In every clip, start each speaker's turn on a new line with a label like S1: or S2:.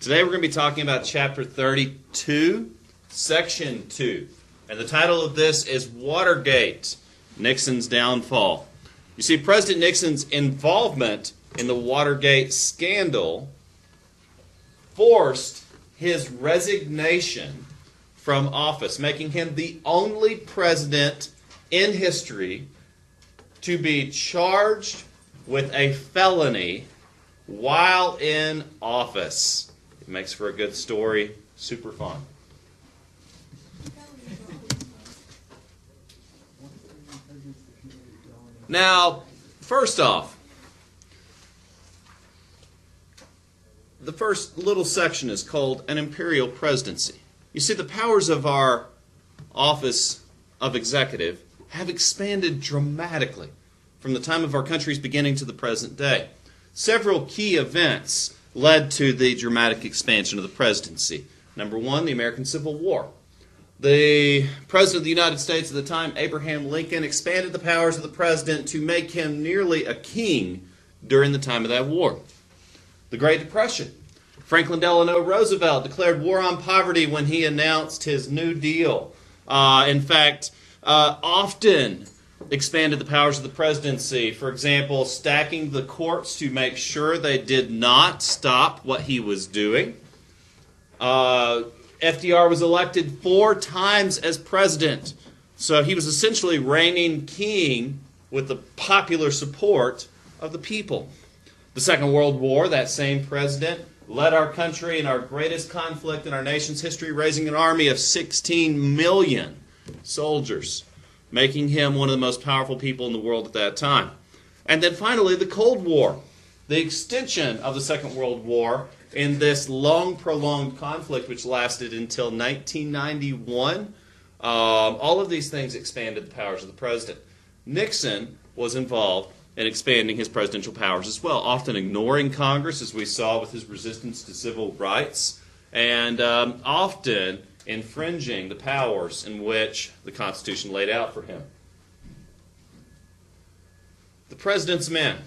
S1: Today we're going to be talking about Chapter 32, Section 2. And the title of this is Watergate, Nixon's Downfall. You see, President Nixon's involvement in the Watergate Scandal forced his resignation from office, making him the only president in history to be charged with a felony while in office. It makes for a good story, super fun. Now, first off, the first little section is called an Imperial Presidency. You see, the powers of our office of executive have expanded dramatically from the time of our country's beginning to the present day. Several key events led to the dramatic expansion of the presidency. Number one, the American Civil War. The President of the United States at the time, Abraham Lincoln, expanded the powers of the President to make him nearly a king during the time of that war. The Great Depression. Franklin Delano Roosevelt declared war on poverty when he announced his New Deal. Often expanded the powers of the presidency. For example, stacking the courts to make sure they did not stop what he was doing. FDR was elected 4 times as president. So he was essentially reigning king with the popular support of the people. The Second World War, that same president led our country in our greatest conflict in our nation's history, raising an army of 16 million soldiers, making him one of the most powerful people in the world at that time. And then finally, the Cold War, the extension of the Second World War in this long, prolonged conflict which lasted until 1991. All of these things expanded the powers of the president. Nixon was involved in expanding his presidential powers as well, often ignoring Congress, as we saw with his resistance to civil rights, and often infringing the powers in which the Constitution laid out for him. The president's men.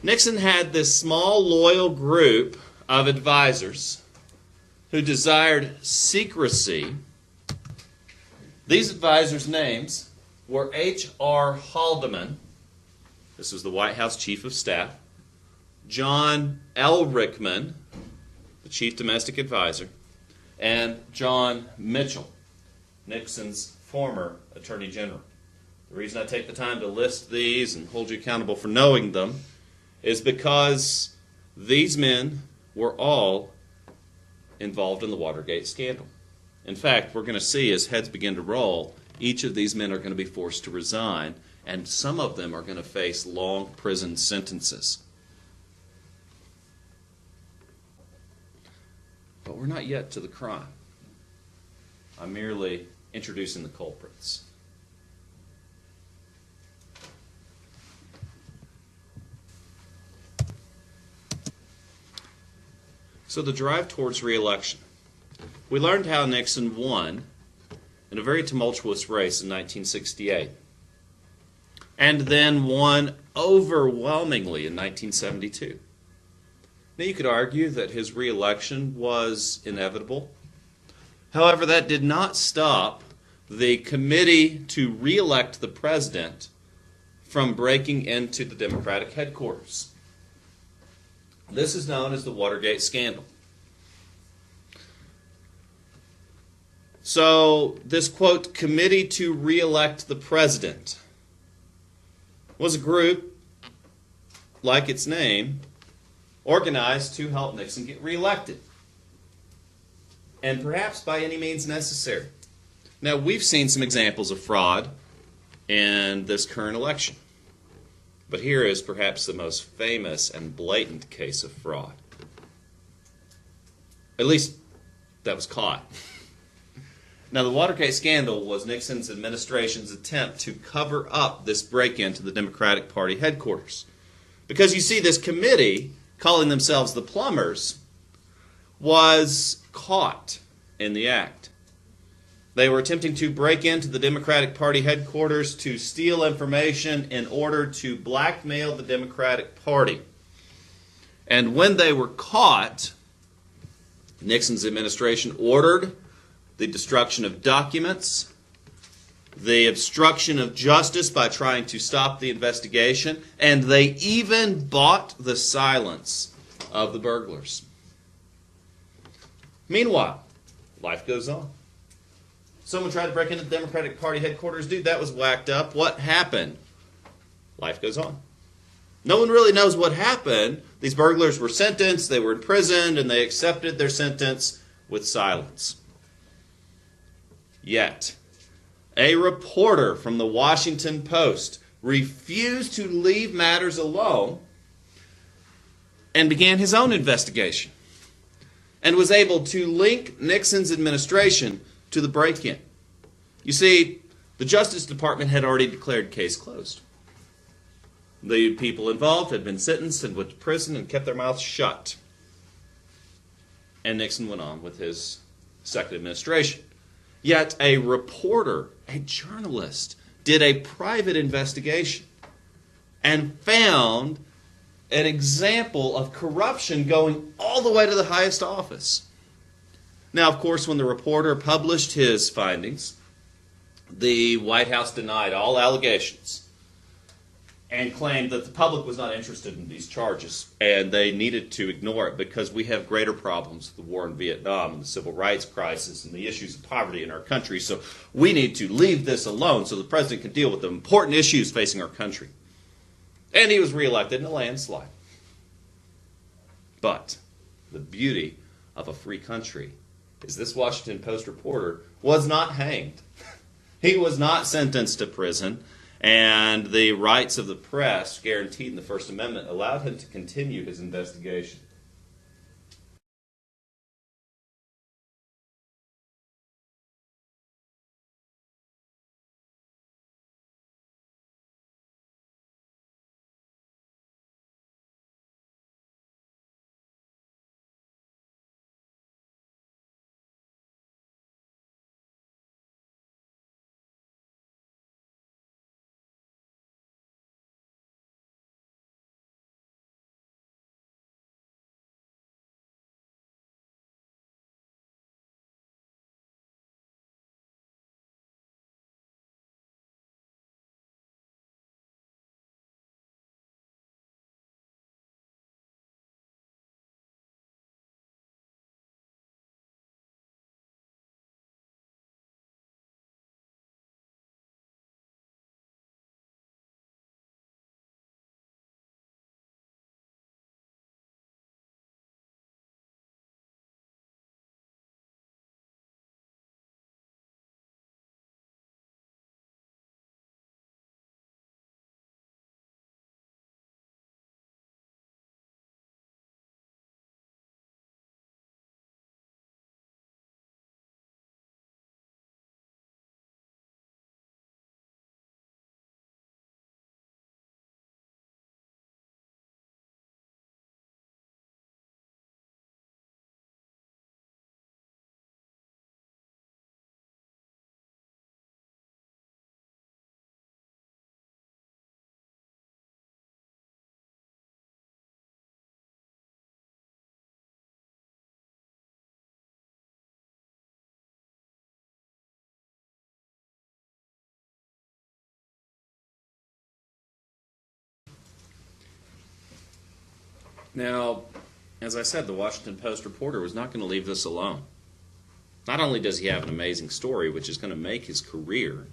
S1: Nixon had this small, loyal group of advisors who desired secrecy. These advisors' names were H.R. Haldeman, this was the White House Chief of Staff, John L. Rickman, the Chief Domestic Advisor, and John Mitchell, Nixon's former Attorney General. The reason I take the time to list these and hold you accountable for knowing them is because these men were all involved in the Watergate Scandal. In fact, we're going to see as heads begin to roll, each of these men are going to be forced to resign, and some of them are going to face long prison sentences. But we're not yet to the crime. I'm merely introducing the culprits. So the drive towards reelection. We learned how Nixon won in a very tumultuous race in 1968, and then won overwhelmingly in 1972. Now, you could argue that his reelection was inevitable. However, that did not stop the committee to reelect the president from breaking into the Democratic headquarters. This is known as the Watergate Scandal. So, this, quote, committee to reelect the president was a group, like its name, organized to help Nixon get reelected, and perhaps by any means necessary. Now, we've seen some examples of fraud in this current election, but here is perhaps the most famous and blatant case of fraud. At least, that was caught. Now, the Watergate Scandal was Nixon's administration's attempt to cover up this break-in to the Democratic Party headquarters. Because you see, this committee, calling themselves the Plumbers, was caught in the act. They were attempting to break into the Democratic Party headquarters to steal information in order to blackmail the Democratic Party. And when they were caught, Nixon's administration ordered the destruction of documents, the obstruction of justice by trying to stop the investigation, and they even bought the silence of the burglars. Meanwhile, life goes on. Someone tried to break into the Democratic Party headquarters. Dude, that was whacked up. What happened? Life goes on. No one really knows what happened. These burglars were sentenced, they were imprisoned, and they accepted their sentence with silence. Yet, a reporter from the Washington Post refused to leave matters alone and began his own investigation and was able to link Nixon's administration to the break-in. You see, the Justice Department had already declared case closed. The people involved had been sentenced and went to prison and kept their mouths shut. And Nixon went on with his second administration. Yet a reporter, a journalist, did a private investigation and found an example of corruption going all the way to the highest office. Now, of course, when the reporter published his findings, the White House denied all allegations and claimed that the public was not interested in these charges, and they needed to ignore it because we have greater problems, the war in Vietnam and the civil rights crisis and the issues of poverty in our country, so we need to leave this alone so the president can deal with the important issues facing our country. And he was reelected in a landslide. But the beauty of a free country is this Washington Post reporter was not hanged. He was not sentenced to prison. And the rights of the press, guaranteed in the First Amendment, allowed him to continue his investigation. Now, as I said, the Washington Post reporter was not going to leave this alone. Not only does he have an amazing story, which is going to make his career,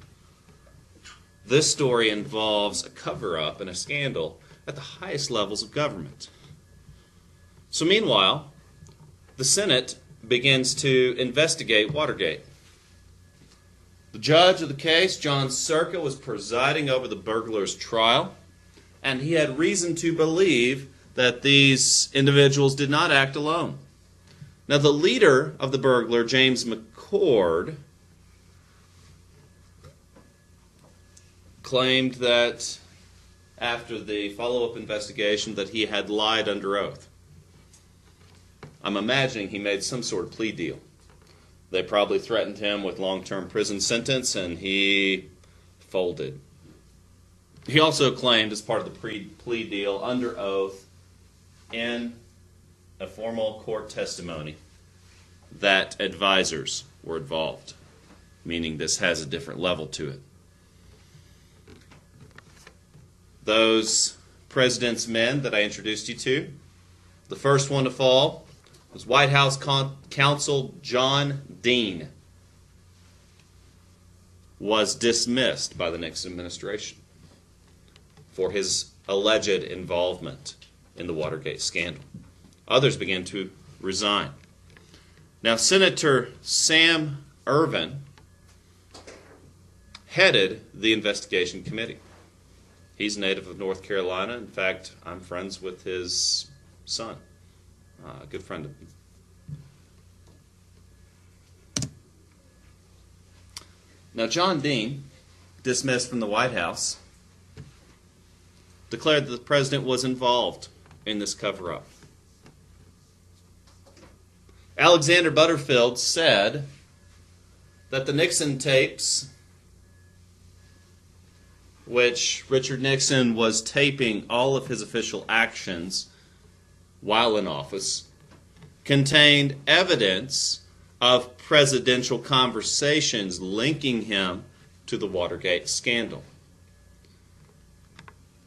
S1: this story involves a cover-up and a scandal at the highest levels of government. So meanwhile, the Senate begins to investigate Watergate. The judge of the case, John Circa, was presiding over the burglars' trial, and he had reason to believe that these individuals did not act alone. Now, the leader of the burglar, James McCord, claimed that after the follow-up investigation that he had lied under oath. I'm imagining he made some sort of plea deal. They probably threatened him with long-term prison sentence, and he folded. He also claimed, as part of the plea deal, under oath, in a formal court testimony that advisors were involved, meaning this has a different level to it. Those president's men that I introduced you to, the first one to fall was White House counsel John Dean, was dismissed by the Nixon administration for his alleged involvement in the Watergate scandal. Others began to resign. Now, Senator Sam Ervin headed the investigation committee. He's a native of North Carolina. In fact, I'm friends with his son, a good friend of mine. Now, John Dean, dismissed from the White House, declared that the president was involved in this cover-up. Alexander Butterfield said that the Nixon tapes, which Richard Nixon was taping all of his official actions while in office, contained evidence of presidential conversations linking him to the Watergate scandal.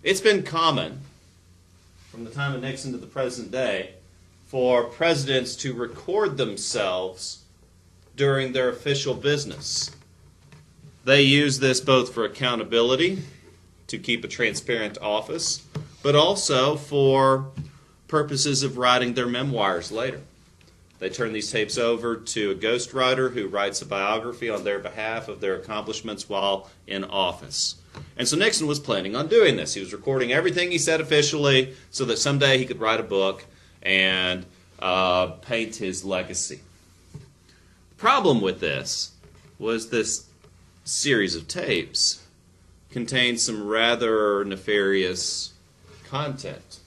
S1: It's been common from the time of Nixon to the present day for presidents to record themselves during their official business. They use this both for accountability, to keep a transparent office, but also for purposes of writing their memoirs later. They turn these tapes over to a ghostwriter who writes a biography on their behalf of their accomplishments while in office. And so Nixon was planning on doing this. He was recording everything he said officially so that someday he could write a book and paint his legacy. The problem with this was this series of tapes contained some rather nefarious content,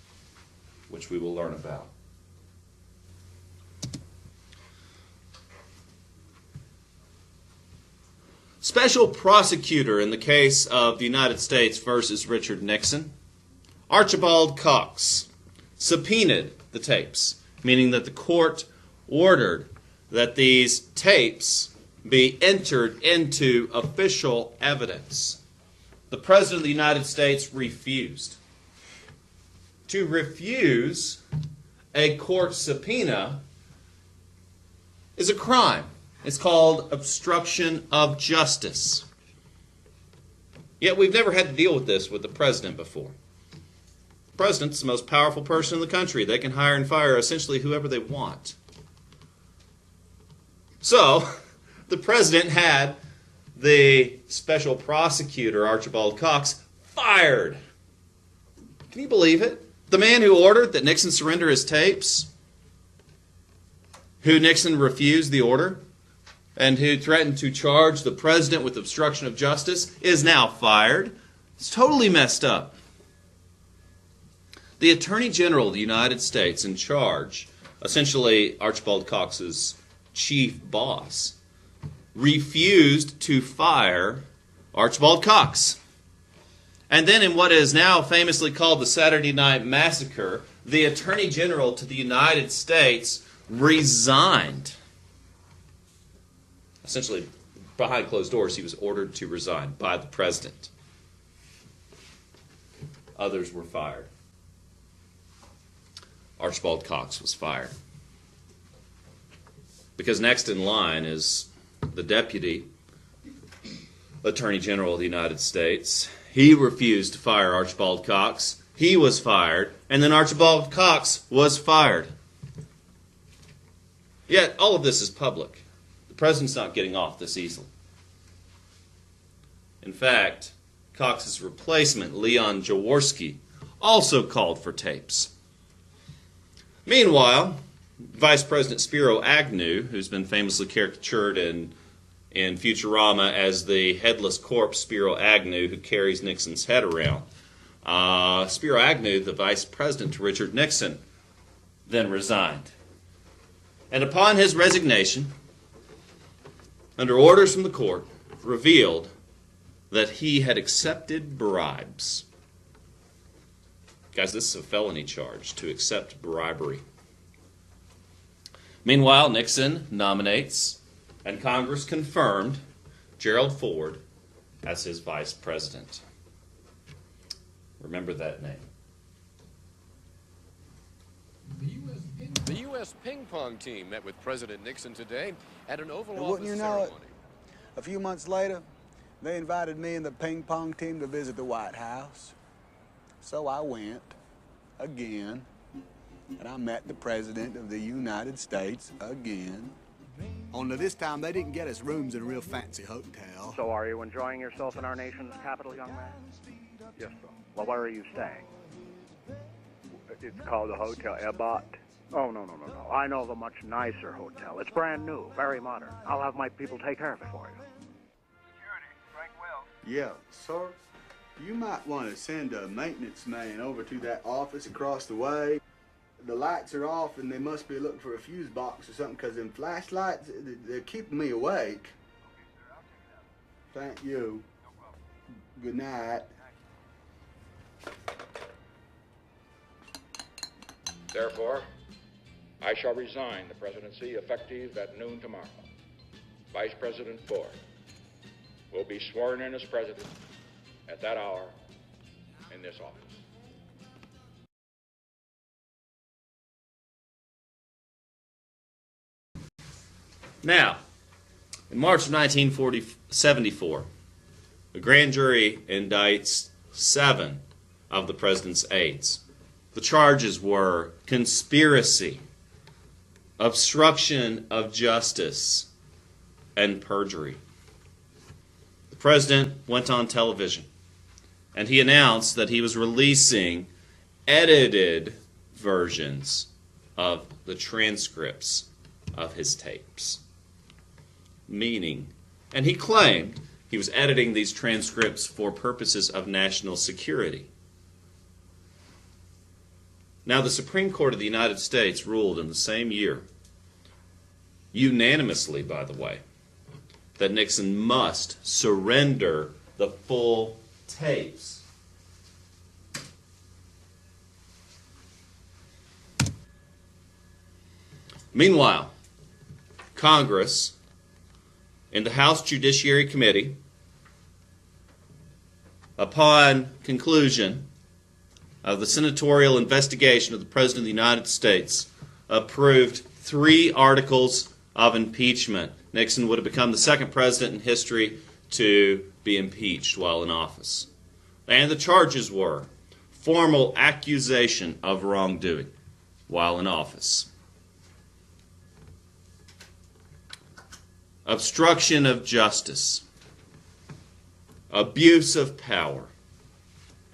S1: which we will learn about. Special prosecutor in the case of the United States versus Richard Nixon, Archibald Cox, subpoenaed the tapes, meaning that the court ordered that these tapes be entered into official evidence. The President of the United States refused. To refuse a court subpoena is a crime. It's called obstruction of justice. Yet we've never had to deal with this with the president before. The president's the most powerful person in the country. They can hire and fire essentially whoever they want. So, the president had the special prosecutor, Archibald Cox, fired. Can you believe it? The man who ordered that Nixon surrender his tapes, who Nixon refused the order, and who threatened to charge the president with obstruction of justice, is now fired. It's totally messed up. The Attorney General of the United States in charge, essentially Archibald Cox's chief boss, refused to fire Archibald Cox. And then in what is now famously called the Saturday Night Massacre, the Attorney General to the United States resigned. Essentially, behind closed doors, he was ordered to resign by the president. Others were fired. Archibald Cox was fired. Because next in line is the Deputy Attorney General of the United States. He refused to fire Archibald Cox. He was fired. And then Archibald Cox was fired. Yet, all of this is public. The president's not getting off this easily. In fact, Cox's replacement, Leon Jaworski, also called for tapes. Meanwhile, Vice President Spiro Agnew, who's been famously caricatured in Futurama as the headless corpse Spiro Agnew who carries Nixon's head around, Spiro Agnew, the vice president to Richard Nixon, then resigned. And upon his resignation, under orders from the court, revealed that he had accepted bribes. Guys, this is a felony charge, to accept bribery. Meanwhile, Nixon nominates, and Congress confirmed, Gerald Ford as his vice president. Remember that name.
S2: The U.S. ping pong team met with President Nixon today at an Oval
S3: And
S2: Office
S3: wouldn't you know
S2: ceremony.
S3: it, a few months later, they invited me and the ping pong team to visit the White House. So I went again, and I met the President of the United States again. Only this time they didn't get us rooms in a real fancy hotel.
S4: So are you enjoying yourself in our nation's capital, young man? Yes, sir. Well, where are you staying? It's called the Hotel Ebbot. Oh, no. I know of a much nicer hotel. It's brand new, very modern. I'll have my people take care of it for you.
S3: Security, Frank Wells. Yeah, sir. You might want to send a maintenance man over to that office across the way. The lights are off and they must be looking for a fuse box or something, because them flashlights, they're keeping me awake.
S4: Okay, sir, I'll take that.
S3: Thank you.
S4: No problem.
S3: Good night.
S5: Therefore, I shall resign the presidency effective at noon tomorrow. Vice President Ford will be sworn in as president at that hour in this office.
S1: Now, in March of 1974, the grand jury indicts 7 of the president's aides. The charges were conspiracy, obstruction of justice, and perjury. The president went on television, and he announced that he was releasing edited versions of the transcripts of his tapes. Meaning, and he claimed he was editing these transcripts for purposes of national security. Now, the Supreme Court of the United States ruled in the same year, unanimously, by the way, that Nixon must surrender the full tapes. Meanwhile, Congress, in the House Judiciary Committee, upon conclusion of the senatorial investigation of the President of the United States, approved 3 articles of impeachment. Nixon would have become the second president in history to be impeached while in office. And the charges were formal accusation of wrongdoing while in office, obstruction of justice, abuse of power,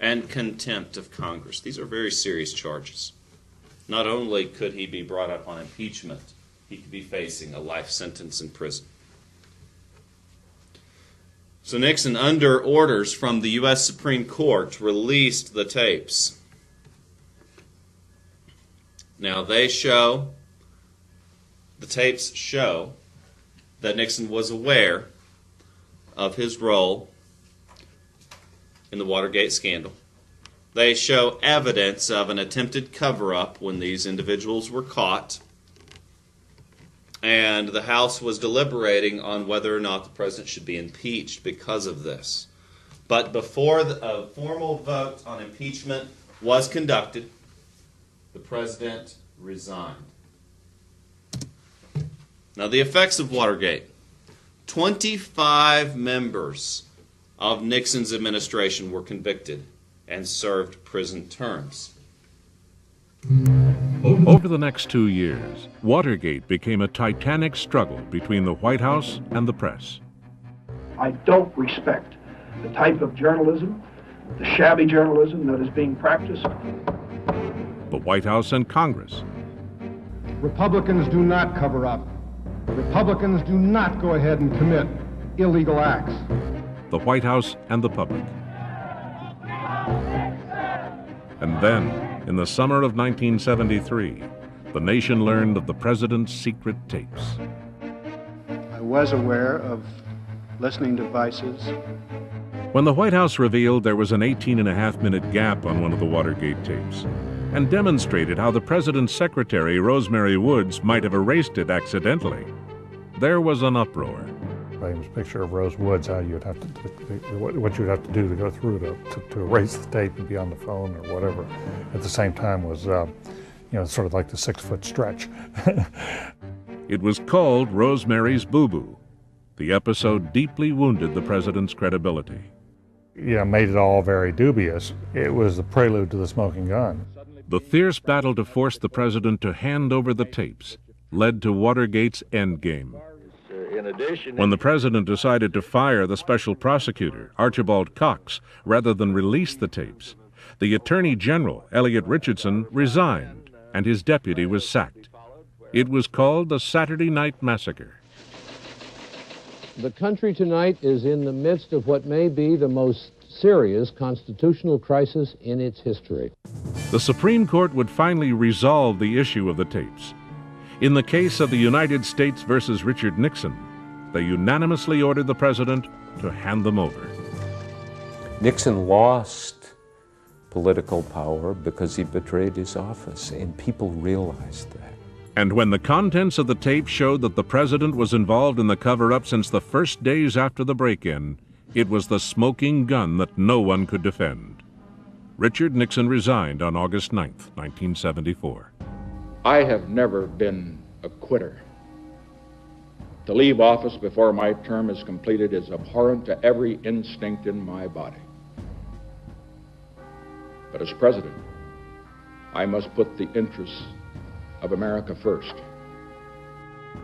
S1: and contempt of Congress. These are very serious charges. Not only could he be brought up on impeachment, he could be facing a life sentence in prison. So Nixon, under orders from the U.S. Supreme Court, released the tapes. Now the tapes show that Nixon was aware of his role in the Watergate Scandal. They show evidence of an attempted cover-up when these individuals were caught, and the House was deliberating on whether or not the president should be impeached because of this. But before a formal vote on impeachment was conducted, the president resigned. Now, the effects of Watergate. 25 members of Nixon's administration were convicted and served prison terms.
S6: Over the next 2 years, Watergate became a titanic struggle between the White House and the press.
S7: I don't respect the type of journalism, the shabby journalism that is being practiced.
S6: The White House and Congress.
S8: Republicans do not cover up. Republicans do not go ahead and commit illegal acts.
S6: The White House and the public. And then, in the summer of 1973, the nation learned of the president's secret tapes.
S8: I was aware of listening devices.
S6: When the White House revealed there was an 18-and-a-half-minute gap on one of the Watergate tapes, and demonstrated how the president's secretary, Rosemary Woods, might have erased it accidentally. There was an uproar.
S9: Famous picture of Rose Woods, how you'd have to, what you'd have to do to go through to erase the tape and be on the phone or whatever. At the same time was, sort of like the 6-foot stretch.
S6: It was called Rosemary's Boo-Boo. The episode deeply wounded the president's credibility.
S9: Made it all very dubious. It was the prelude to the smoking gun.
S6: The fierce battle to force the president to hand over the tapes led to Watergate's endgame. When the president decided to fire the special prosecutor, Archibald Cox, rather than release the tapes, the Attorney General, Elliot Richardson, resigned, and his deputy was sacked. It was called the Saturday Night Massacre.
S10: The country tonight is in the midst of what may be the most serious constitutional crisis in its history.
S6: The Supreme Court would finally resolve the issue of the tapes. In the case of the United States versus Richard Nixon, they unanimously ordered the president to hand them over.
S11: Nixon lost political power because he betrayed his office, and people realized that.
S6: And when the contents of the tape showed that the president was involved in the cover-up since the first days after the break-in, it was the smoking gun that no one could defend. Richard Nixon resigned on August 9th, 1974.
S5: I have never been a quitter. To leave office before my term is completed is abhorrent to every instinct in my body. But as president, I must put the interests of America first.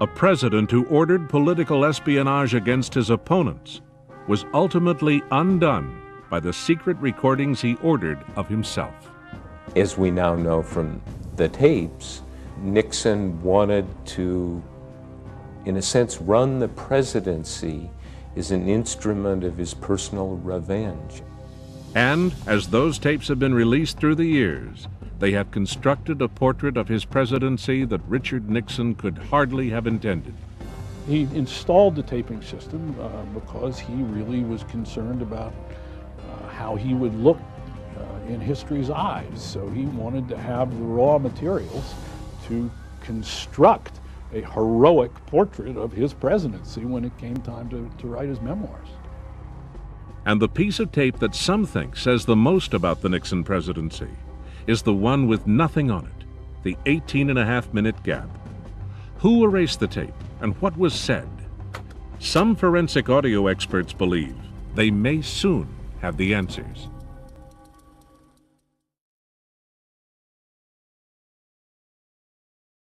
S6: A president who ordered political espionage against his opponents was ultimately undone by the secret recordings he ordered of himself.
S11: As we now know from the tapes, Nixon wanted to, in a sense, run the presidency as an instrument of his personal revenge.
S6: And as those tapes have been released through the years, they have constructed a portrait of his presidency that Richard Nixon could hardly have intended.
S7: He installed the taping system because he really was concerned about how he would look in history's eyes. So he wanted to have the raw materials to construct a heroic portrait of his presidency when it came time to write his memoirs.
S6: And the piece of tape that some think says the most about the Nixon presidency is the one with nothing on it, the 18.5-minute gap. Who erased the tape and what was said? Some forensic audio experts believe they may soon have the answers.